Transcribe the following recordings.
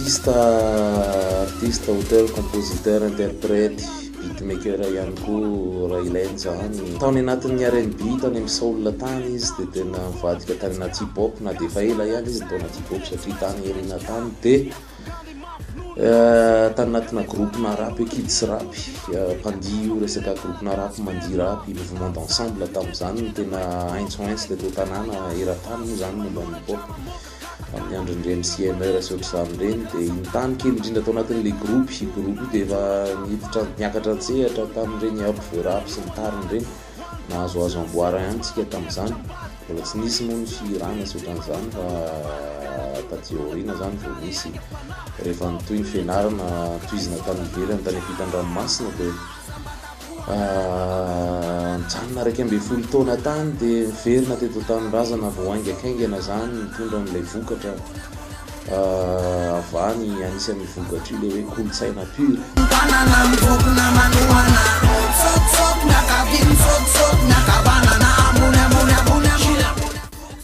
artiste auteur compositeur interprète beatmaker ihany koa raha ilainy zany taony anatin'ny R&B tany amin'ny soul tany izy dia tena mivadika tany anaty hip-hop na dia efa ela ihany izy tao anaty hip-hop satria tany erina tany dia tany anatina groupena rap kids rap mpandio resaka groupena rap mandia rap mouvement d'ensemble tamin'izany tena aintsoaintsy dia tao tanàna era-tany moa zany momba ny hip-hop amin'ny andron'ireny MCMR sy ohatr'izany ireny dia intany kely indrindra tao anatin'ilay groupe dia efa niakatra an-tsehatra tamin'ireny rap sy ny tariny ireny nahazoazo amboara ihany tsika tamin'izany mbola tsy nisy moa ny firana sy ohatran'izany fa taty aoriana zany vao nisy rehefa nitoy ny fianarana toizina tany ivelany tany ampitan-dranomasina dia nijanona 12 taona tany dia miverina teto tanin-drazana vao aingakaingana zany mitondra amin'ilay vokatra avany anisan'ny vokatra io ilay hoe kolotsaina pure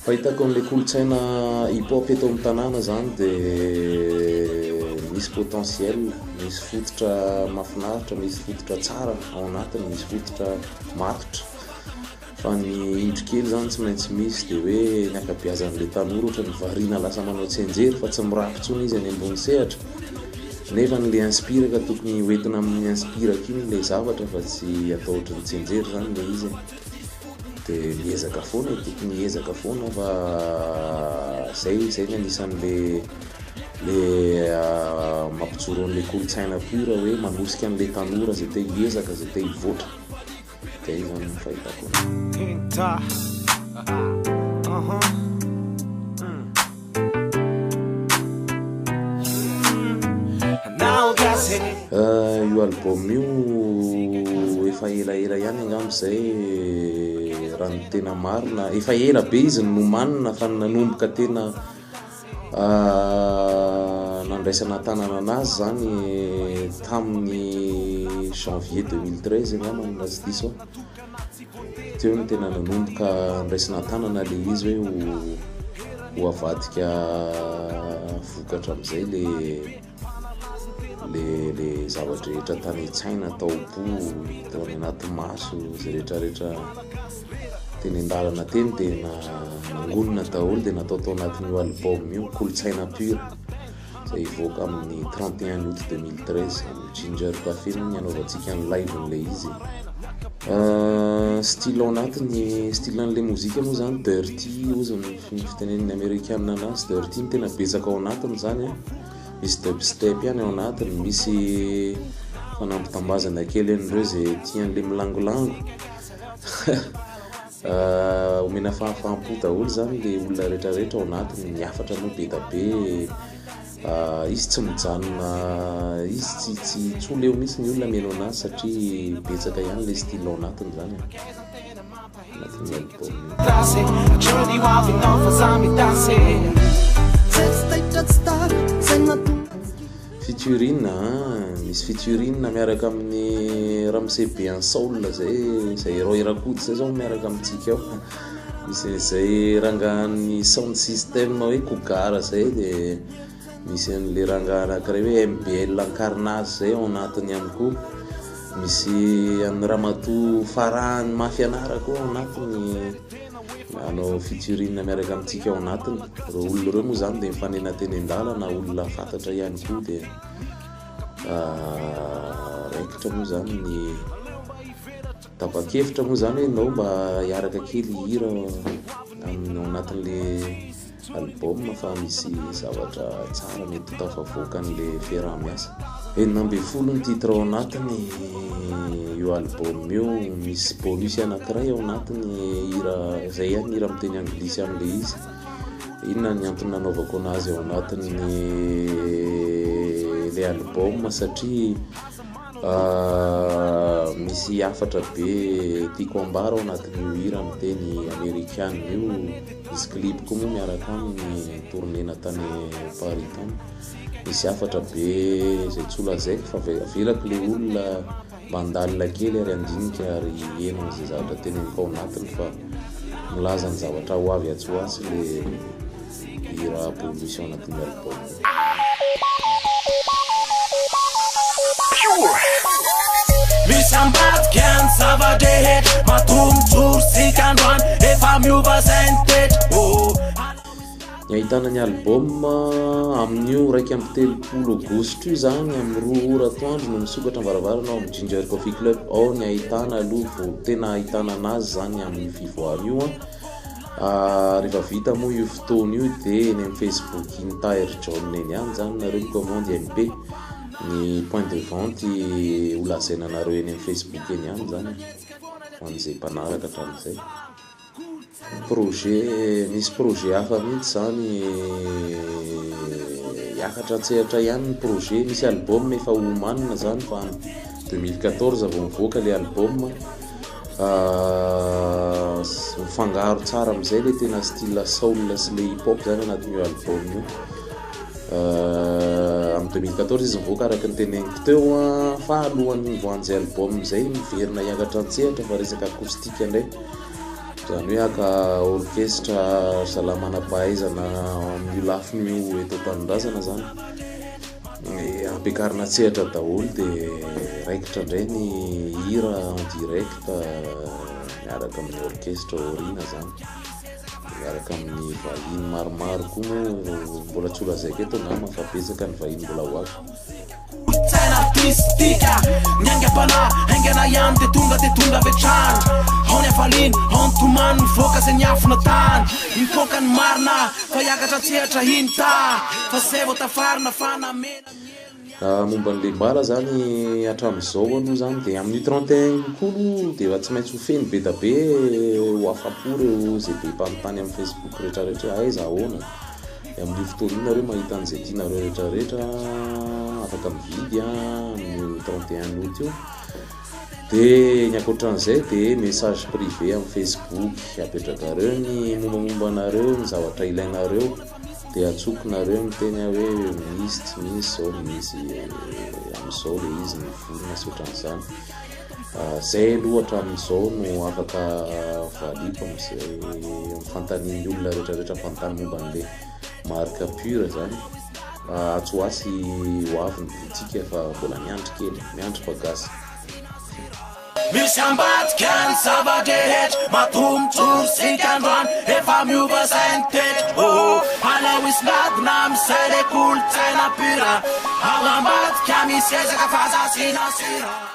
fahitako amin'ilay kolotsaina hip-hop eto amin'ny tanàna zany dia misy potentiel, misy fototra mahafinaritra, misy fototra tsara ao anatiny, misy fototra matotra fa ny indrokely zany tsy maintsy misy dia hoe ny akabeazan'ilay tanora ohatra ny variana lasa manao tsenjery fa tsy mirakontsony izy any ambony sehatra nefa n'ilay inspire ka tokony hoentina amin'ny inspiraka iny ilay zavatra fa tsy atao ohatry ny tsenjery zany ilay izy dia miezaka foana tokony miezaka foana fa zay ny anisan'ilay mampijoro an'ilay kolotsaina pure hoe manosika an'ilay tanora zay te hiezaka zay te hivoatra dia izany ny fahitako io album io efa elaela ihany angamba zay raha ny tena marina efa ela be izy nomanina fa nanomboka tena nandraisana tanana anazy zany tamin'ny janvier 2013 angamba na tsy diso teo ny tena nanomboka ndraisana tanana le izy hoe ho avadika vokatra amin'izay le zavatra rehetra tany tsaina taopo tao any anaty maso zay rehetrarehetra teny an-dalana teny dia nangonina daholo dia natao tao anatin'io album io kolotsaina pure zay ivoaka amin'ny 31 août 2013 amin'ny Ginger Café no nianaovantsika ny live n'ilay izy style ao anatiny style an'ilay mozika moa zany dirty ozy ny fitenen'ny américaine anazy dirty ny tena betsaka ao anatiny zany misy dubstep ihany ao anatiny misy fanampitambazana kely an'ireo zay tian'ilay milangolango omena fahafaham-po daholo zany le olona rehetrarehetra ao anatiny miafatra no be da be izy tsy mijanona izy tsy oleo mihitsy ny olona meno anazy satria betsaka ihany le style ao anatiny zany anatin'ny album featuring misy featuring miaraka amin'ny Ramsey Bien Soul zay Roy Rakody zay zao miaraka amintsika ao misy zay rangahan'ny sound system hoe Kogara zay dia misy an'le rangaha anankiray hoe MBL Encarnage zay ao anatiny ihany koa misy an'ny Ramatoa Farahany Mafianara koa ao anatiny anao featuring miaraka amintsika ao anatiny reo olona reo moa zany dia mifanena teny an-dalana olona fantatra ihany koa dia raikitra moa zany ny tapa-kevitra moa zany hoe nao mba hiaraka kely hira ao anatin'le album fa misy zavatra tsara mety tafavoaka an'le fiaraha-miasa 90 ny titre ao anatiny io album io misy bonus anankiray ao anatiny hira zay ihany hira miteny anglisy amin'le izy inona ny antony nanaovako anazy ao anatiny le album satria misy afatra be tiako ambara ao anatin'io hira miteny américaine io izy clip koa moa miaraka amin'ny tournena tany Paris tany misy afatra be zay tsy olazaiko fa avelako le olona mba andalina kely ary andinika ary eno zay zavatra teneniko ao anatiny fa milaza ny zavatra ho avy atsy ho atsy le hira pollution anatin'ny album Misy ambadika ny zava-drehetra matombotsoro sika androany efa miova zay ny toetra. Ny ahitana ny album amin'io raiky amby telopolo aogositra io zany amin'ny 2 ora atoandro no misokatra varavara ao amin'ny Ginger Coffee Club. Ao ny ahitana aloha tena ahitana anazy zany amin'ny fivoahana io rehefa vita moa io fotoana io dia eny amin'ny Facebook Intair John eny ihany zany nareo mikomandy MP. Ny point de vente ho lazaina nareo eny amin'ny Facebook eny ihany zany ho an'izay mpanaraka hatramin'izay. Misy projet hafa mihitsy zany hiakatra antsehatra ihany ny projet. Misy album efa homanina zany fa 2014 vao mivoaka le album. Mifangaro tsara amin'izay le tena style soul sy le hip hop zany anatin'io album io. Amin'ny 2014 izy mivoaka araka ny teneniko teo fa alohan'ny voan'izay album izay miverina hiakatra antsehatra fa resaka akoustique indray, zany hoe aka orchestre salamana-pahaizana amin'ny lafin'io eto an-tanindrazana zany ampiakarina antsehatra daholo dia raikitra indray ny hira en direct miaraka amin'ny orchestre orina zany, miaraka amin'ny vahiny maromaro koa mbola tsy olazaiko eto ngamba fa betsaka ny vahiny mbola ho avy. Tsaina artistika ny aingam-panahy haingana ihany dia tonga vetrany ao ny afaliny ao ny tomany mivoaka zay ny afina tany mitoaka ny marina fa hiakatra antsehatra hinta fa zay vao tafarina fanamena. Momba n'le mbala zany hatramin'izao aloha zany dia amin'ny 31 kolo dia efa tsy maintsy ho feny be da be ho afa-po reo zay be mpanontany amin'ny Facebook rehetrarehetra aiza ahoana. Amin'ny fotoana io nareo mahita an'izay tianareo rehetrarehetra afaka mividy amin'ny 31 août io. Dia ny ankoatran'izay dia message privé amin'ny Facebook apetrakareo ny mombamomba anareo, ny zavatra ilainareo dia atsokonareo miteny hoe misy tsy misy zao misy amin'izao le izy ny vorona sy ohatran'izany. Zay aloha hatramin'izao no afaka valiako amin'izay mifantanian'ny olona rehetrarehetra fantany momba an'le marque pure zany. Atsoasy ho avy ny politika fa mbola miandry kely, miandry pagasy. Misy ambadika ny zava-drehetra matombotsoro sika androany efa miova zay ny toetra. Aleo isladina amin'izay le kolotsaina pura ao ambadika misy ezaka fa zazina sira.